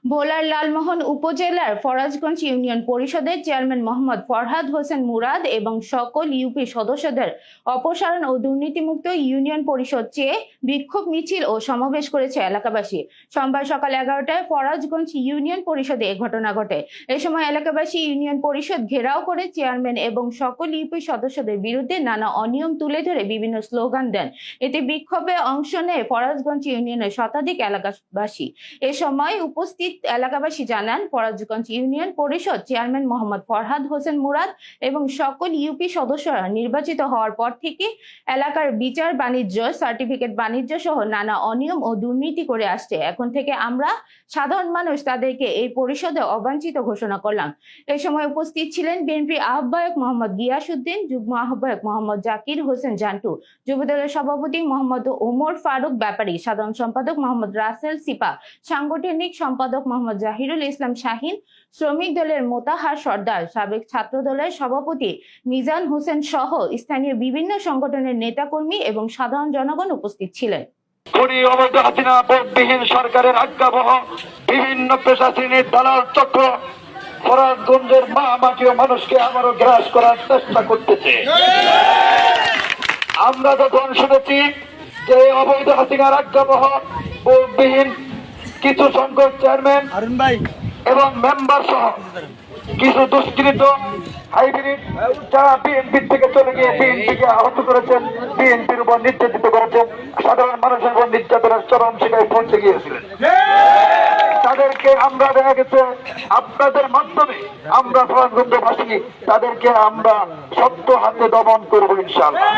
ভোলার লালমোহন উপজেলার ফরাজগঞ্জ ইউনিয়ন পরিষদের চেয়ারম্যান মোহাম্মদ ফরহাদ হোসেন মুরাদ এবং সকল ইউপি সদস্যদের অপসারণ ও দুর্নীতিমুক্ত ইউনিয়ন পরিষদ চেয়ে বিক্ষোভ মিছিল ও সমাবেশ করেছে এলাকাবাসী। সোমবার সকাল 11টায় ফরাজগঞ্জ ইউনিয়ন পরিষদে এ ঘটনা ঘটে। এ সময় এলাকাবাসী ইউনিয়ন পরিষদ ঘেরাও করে চেয়ারম্যান এবং সকল ইউপি সদস্যদের বিরুদ্ধে নানা অনিয়ম তুলে ধরে বিভিন্ন স্লোগান দেন। এতে বিক্ষোভে অংশ নেয় ফরাজগঞ্জ ইউনিয়নের শতাধিক এলাকাবাসী। এ সময় উপস্থিত এলাকাবাসী জানান, ফরাজগঞ্জ ইউনিয়ন পরিষদ চেয়ারম্যান মোহাম্মদ ফরহাদ হোসেন মুরাদ এবং সকল ইউপি সদস্যরা নির্বাচিত হওয়ার পর থেকে এলাকার বিচার বাণিজ্য, সার্টিফিকেট বাণিজ্য সহ নানা অনিয়ম ও দুর্নীতি করে আসছে। এখন থেকে আমরা সাধারণ মানুষ তাদেরকে এই পরিষদে অবাঞ্ছিত ঘোষণা করলাম। এই সময় উপস্থিত ছিলেন বিএনপি আহ্বায়ক মোহাম্মদ গিয়াসউদ্দিন, যুগ্ম আহ্বায়ক মোহাম্মদ জাকির হোসেন জান্টু, যুবদলের সভাপতি মোহাম্মদ ওমর ফারুক ব্যাপারী, সাধারণ সম্পাদক মোহাম্মদ রাসেল সিপা, সাংগঠনিক সম্পাদক মোহাম্মদ জাহিরুল ইসলাম শাহিন, শ্রমিক দলের মোতাহার সর্দার, সাবেক ছাত্র দলের সভাপতি মিজান হোসেন সহ স্থানীয় বিভিন্ন সংগঠনের নেতাকর্মী এবং সাধারণ জনগণ উপস্থিত ছিলেন। অবৈধ হাসিনা ভোটবিহীন সরকারের আজ্ঞাবহ বিভিন্ন প্রশাসনিক দালাল চক্র ফরাজগঞ্জের মা মাটি ও মানুষকে আবারও গ্রাস করার চেষ্টা করতেছে। আমরা যখন শুনেছি যে অবৈধ হাসিনার আজ্ঞাবহ ভোটবিহীন কিছু সংখ্যক চেয়ারম্যান এবং মেম্বার সহ কিছু দুষ্কৃত হাইব্রিড যারা বিএনপি থেকে চলে গিয়ে বিএনপিকে আহত করেছেন, বিএনপির উপর নির্যাতিত করেছেন, সাধারণ মানুষের উপর নির্যাতনের চরম শিকায় পৌঁছে গিয়েছিলেন, তাদেরকে আমরা দেখা গেছে আপনাদের মাধ্যমে আমরা ফরাজগঞ্জবাসী তাদেরকে আমরা শক্ত হাতে দমন করবো ইনশাআল্লাহ।